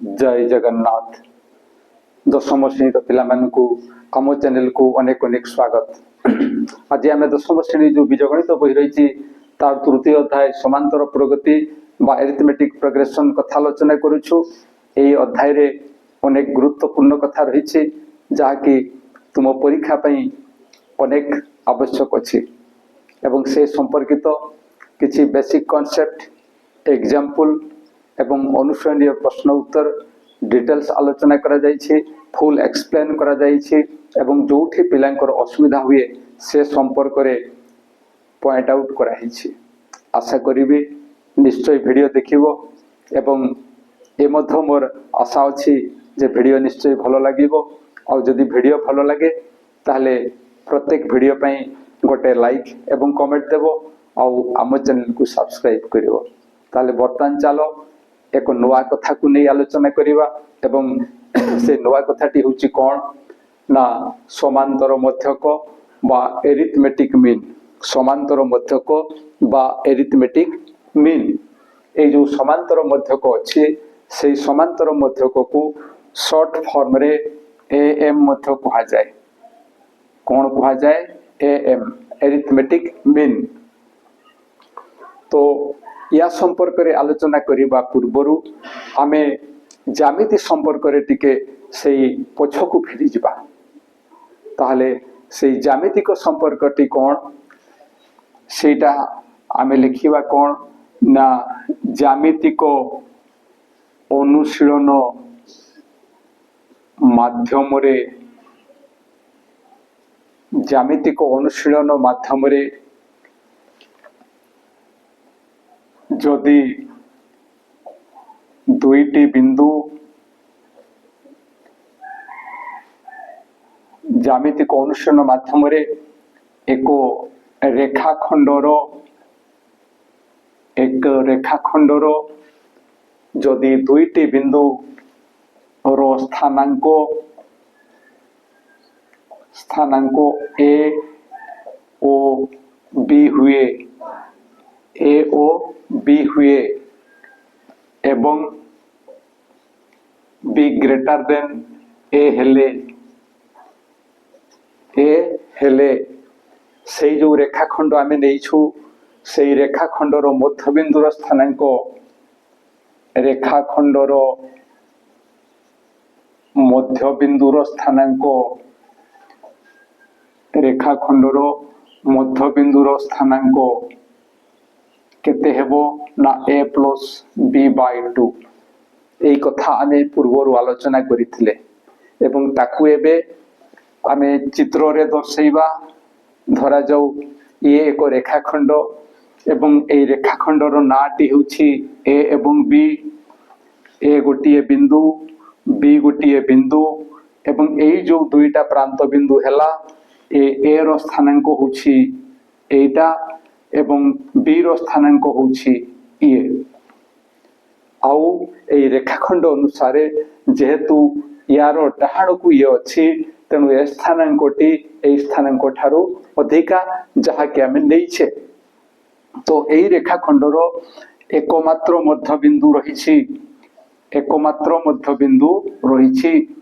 जय जगन्नाथ। दशम श्रेणी पिलामानकु आम चैनल को अनेक अनेक स्वागत। आज आम दशम श्रेणी जो बीजगणित बही रही तार तृतीय अध्याय समांतर प्रगति बा एरिथमेटिक प्रोग्रेशन कथा आलोचना करुछु। एई अध्याय रे अनेक गुरुत्वपूर्ण कथा रही जहाँकि तुम परीक्षा पई अनेक आवश्यक अछि एवं से संपर्कित किछि बेसिक कॉन्सेप्ट एग्जाम्पल एवं अनुसरणीय प्रश्न उत्तर डिटेल्स आलोचना करा जायछि, फुल एक्सप्लेन करा जायछि एवं जोठी पिलांकर असुविधा हुए से संपर्क रे पॉइंट आउट करा हिछि। आशा करिबी निश्चय वीडियो देखिबो एवं ए मध्य मोर आशा अछि जे वीडियो निश्चय भलो लागिबो और जदि वीडियो भलो लागे ताहले प्रत्येक वीडियो पई गोटे लाइक एवं कमेंट देबो और आम चैनल को सब्सक्राइब करिवो। ताहले बर्तमान चलो एक नुआ कथा को नहीं आलोचना करिवा एवं से नुआ कथाटी होची कोन ना समांतर मध्यक बा एरिथमेटिक मीन। समांतर मध्यक बा एरिथमेटिक मीन ए जो समांतर मध्यक अछि से समांतर मध्यक को शॉर्ट फॉर्म रे एएम मध्य कहा जाए। कौन कहा जाए? Am arithmetic mean. तो या संपर्क रे आलोचना करिबा पूर्वरु आमे ज्यामिति संपर्क रे टिके सेई पछकु फेरी जिबा। ताहले सेई ज्यामितिक संपर्कटी कोन सेटा आमे लिखिबा कोन ना ज्यामितिक अनुशीलन माध्यम रे ज्यामितिक अनुशीलन माध्यम रे जदि दुईटी बिंदु ज्यामितिक अनुशीलन माध्यम रे एक रेखाखंडर जदि दुईटी बिंदु रो स्थानांक ए ओ बी हुए एवं बी ग्रेटर देन ए हेले से जो रेखाखंड आमे नेइछु से रेखाखंडर मध्यबिंदुर स्थानांक केते हेबो ना a प्लस b बाय 2। एई कथा आमे पूर्वरु आलोचना करिथिले एवं ताकु एबे आमे चित्र रे दर्शाइबा। धरा जाऊ ये एक रेखाखंड एवं एई रेखाखंडर नाटी होछि a एवं b। a गोटिए बिंदु b गोटिए बिंदु एवं एई जो दुईटा प्रांत बिंदु हेला ए रो स्थानांक होछि एटा एवं बी रो स्थानांक होछि ये। आउ ए रेखाखंड अनुसार जेहेतु यार डाहाण को ये अछि तेनु ए स्थानांकटी ए स्थानांक ठारू अधिका जहा कि आमे नेइछे। तो एई रेखाखंडर एकमात्र मध्य बिंदु रहिछि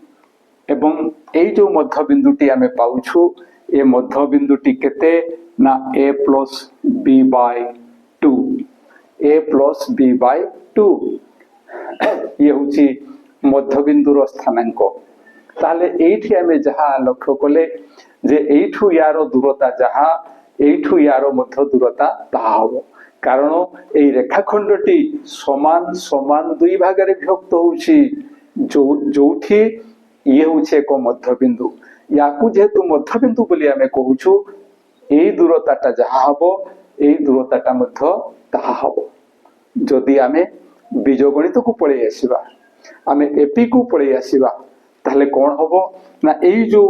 एवं एई जो मध्य बिंदुटी आमे पाउछु ए मध्य बिंदुटी केते ना a plus b by 2। a plus b by 2 ये होची मध्य बिंदुर स्थानांक। ताले एठी आमे जहा लक्ष्य कले जे एठू यारो दूरता जहा एठू यारो मध्य दूरता ताहा हो। कारण एई रेखाखंडटी समान समान दुई भाग रे विभक्त होची जोठी ये होचे एक मध्य बिंदु। याकू जेहेतु मध्य बिंदु बोली आमे कहूछु एई दूरताटा जहा हबो एई दूरताटा मध्य ताहा हबो। जदि आमे बीजगणित को पळे आसीबा आमे एपी को पळे आसीबा ताहले कोन हबो ना एई जो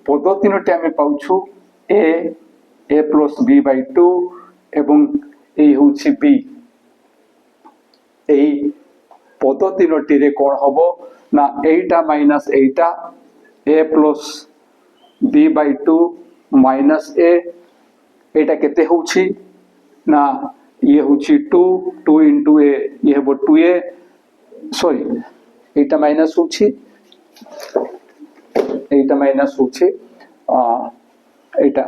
पद तीनोटी आमे पाउछु a प्लस b बाय 2 एवं एई होछि b। एई पद तीनोटी रे कोन हबो ना एटा माइनस एटा a plus b by 2 minus a एटा केते होछि ना ये होछि 2 इंटू a ये हेबो 2a सॉरी এইটা মাইনাস হচ্ছে, এইটা মাইনাস হচ্ছে, এইটা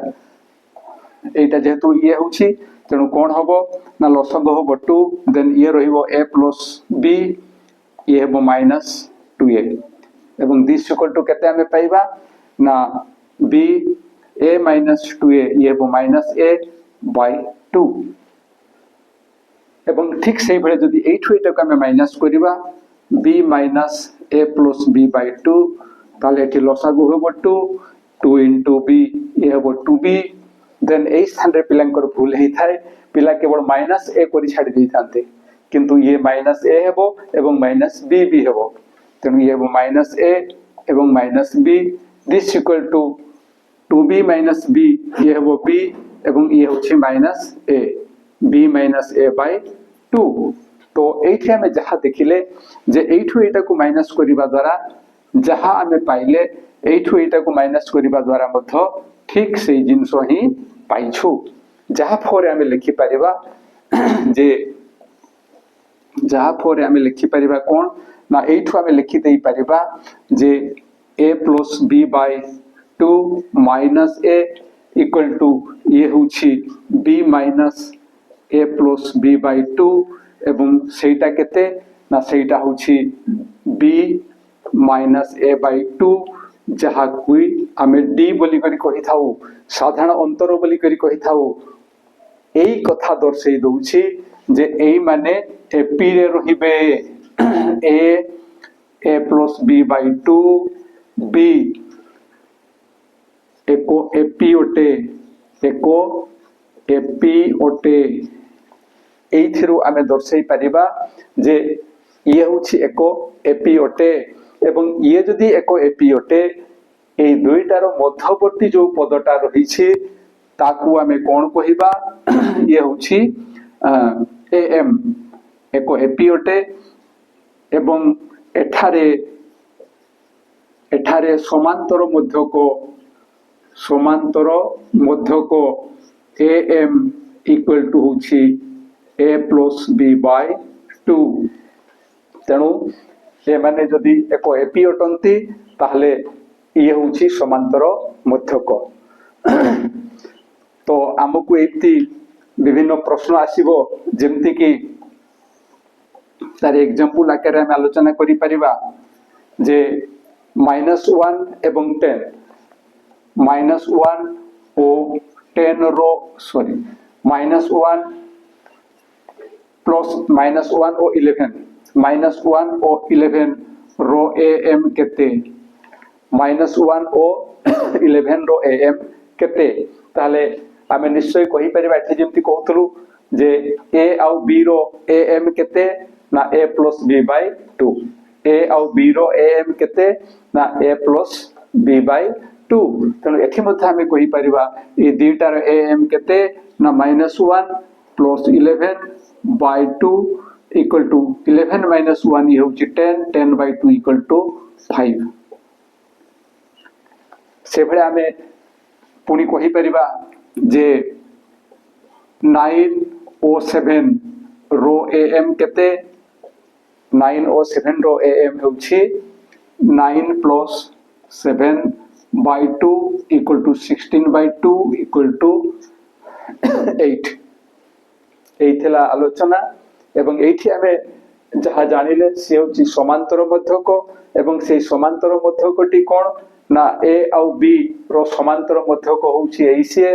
এইটা যেহেতু ইয়ে হচ্ছে তেणु কোণ হব না লসাগু হব 2 দেন ইয়ে রহিব a প্লস b ইয়ে হব মাইনাস 2a এবং দিস ইকুয়াল টু কেতে আমি পাইবা না b a মাইনাস 2a ইয়ে হব মাইনাস a বাই 2 এবং ঠিক সেইভাবে যদি এইঠু এটাকে আমি মাইনাস করিবা b minus a plus b by 2 তাহলে এটি লসাগু হব 2 2 ইনটু b ইয়ে হব 2b দেন এই স্থানে পিলাঙ্কর ভুল হেই থাই পিলা কেবল মাইনাস a করি ছাড়ি দেই থানতে কিন্তু ইয়ে মাইনাস a হেব এবং মাইনাস b b হেব তেণু ইয়ে হব মাইনাস a এবং minus b this equal to 2b minus b ইয়ে হব b এবং ইয়ে হচ্ছে minus a b minus a by 2 তো এইটি আমি যাহা দেখিলে যে এইঠু এটাকু মাইনাস করিবা দ্বারা যাহা আমি পাইলে এইঠু এটাকু মাইনাস করিবা দ্বারা মধ্য ঠিক সেই জিনিস হি পাইছু যাহা ফলে আমি লিখি পারিবা যে যাহা ফলে আমি লিখি পারিবা কোন না এইঠু আমি লিখি দেই পারিবা যে a plus b by 2 minus a equal to ইয়ে হচ্ছে b minus a plus b by 2 এবং সেইটা কেতে না সেইটা হচ্ছে b মাইনাস a বাই 2 যাহা কুই আমি ডি বলি করি কহি থাও সাধারণ অন্তর বলি করি কহি থাও এই কথা দর্শাই দউছি যে এই মানে এপি রে রহিবে a plus b by 2 b एको एपी ओटे एको एपी ओटे এইথিরু আমি দর্শাই পারিবা যে ইয়ে হচ্ছে एको एपी ओटे এবং ইয়ে যদি एको एपी ओटे এই দুইটার মধ্যবর্তী যে পদটা রহিছে তাকু আমি কোন কহিবা ইয়ে হচ্ছে am एको एपी ओटे এবং এঠারে এঠারে সমান্তর মধ্যক am ইকুয়াল টু হচ্ছে a প্লস b বাই 2 তেণু এমানে যদি এক এপি অটন্তি তাহলে ইয়ে হচ্ছে সমান্তর মধ্যক তো আমকু এটি বিভিন্ন প্রশ্ন আসিব যেমতি কি তার এক্সাম্পল আকারে আমি আলোচনা করি পারিবা যে -1 এবং 10 -1 ও 10 রো সরি -1 प्लस -1 ও 11 -1 ও 11 রো am কেতে -1 ও 11 রো am কেতে তাহলে আমি নিশ্চয় কহি পারিবা এটি যেমতি কହୁতলু যে a আর b রো am কেতে না a plus b by 2 a আর b রো am কেতে না a প্লস b বাই 2 তেণু এটি মধ্যে আমি কহি পারিবা এই দুইটার am কেতে না -1 plus 11 by 2 equal to 11 minus 1 ये होची 10 10 by 2 equal to 5 से भले आमे पुनी कहि परिबा जे 9 o 7 रो am केते 9 o 7 रो am होची 9 plus 7 by 2 equal to 16 by 2 equal to 8 এই থেলা আলোচনা এবং এইটি আমি যাহা জানিলে সে হচ্ছে সমান্তর মধ্যক এবং সেই সমান্তর মধ্যকটি কোন না a আর b র সমান্তর মধ্যক হচ্ছে এই সে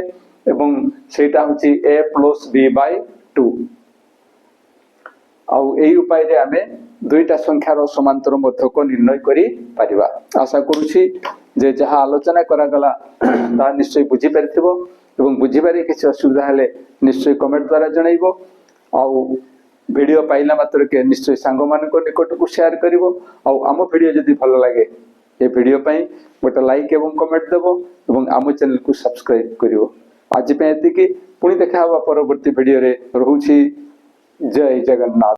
এবং সেটা হচ্ছে a প্লস b বাই 2 আর এই উপায়ে আমি দুইটা সংখ্যার সমান্তর মধ্যক নির্ণয় করি পারিবা আশা করছি যে যাহা আলোচনা করা গলা তা নিশ্চয় বুঝি পারিথিব এবং বুঝিবারে কিছু অসুবিধা হলে নিশ্চয় কমেন্ট দ্বারা জনাইব ଆଉ ভিডিও পাইলা মাত্রকে নিশ্চয় সাঙ্গ ମାନଙ୍କ নিকটକୁ শেয়ার করিব ଆଉ ଆମ ভিডিও যদি ভালো লাগে এই ভিডিও পাই গোটা লাইক এবং কমেন্ট দেব এবং ଆମ চ্যানেলକୁ সাবস্ক্রাইব করিব আজ ପାଇଁ এତିକି পুଣି ଦେଖା হবা পরবর্তী ভিডিওরে রহুছি জয় জগন্নাথ।